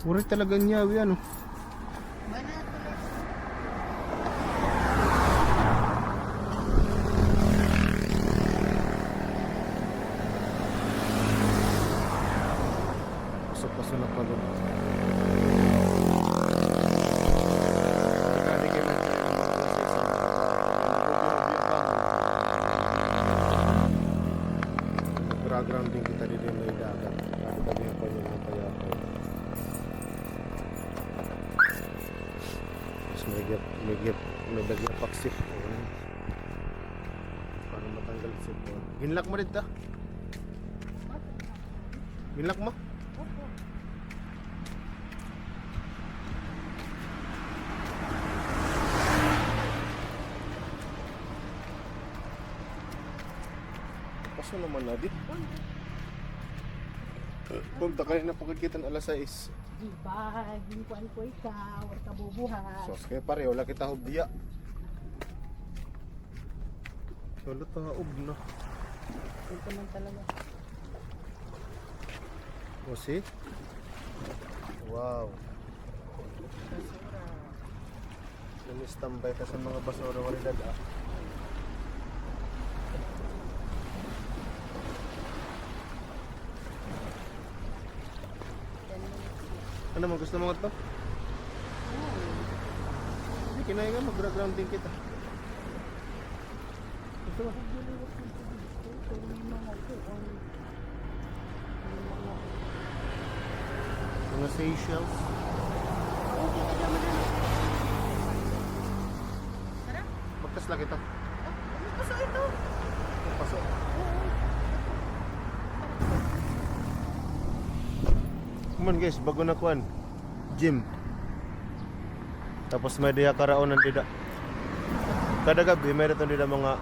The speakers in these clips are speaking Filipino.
Mura talaga niya, ano. Pasok-pasok na pala. Grounding kita dito may dagat. Kasi kami ang kanyang payapay. Tapos may dagya paksip. Para matanggal si sipon. Ginlak mo rin ta? Ginlak mo? Paso naman na di. Punta ka na pagkikita ng alas 6. Diba, hinkuan ko ikaw, at kabubuhat. Sos kaya pareho, wala kita hubya. Wala taob na. Ito man talaga. O see? Wow. Basura. Nami-standby ka sa mga basura wala daga. Ano man gusto mo ito? Hindi kinaya nga mag-grounding kita. Gusto mo? Mga Seychelles. Magkas lang ito. Paso ito. Pasok. Come on guys, bago na kuan. Gym. Tapos may diya karaonan dida. Kada gabi may dito dida mga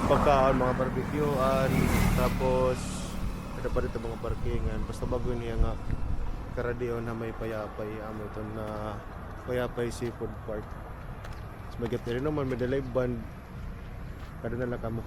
pagkaon, mga barbecuean, tapos ada pa dito mga parkingan. Basta bago niya nga karadion na may payapay, amo ito na Payapay Seafood Park. Tapos may rin naman, may live band. Kada na lang kamo.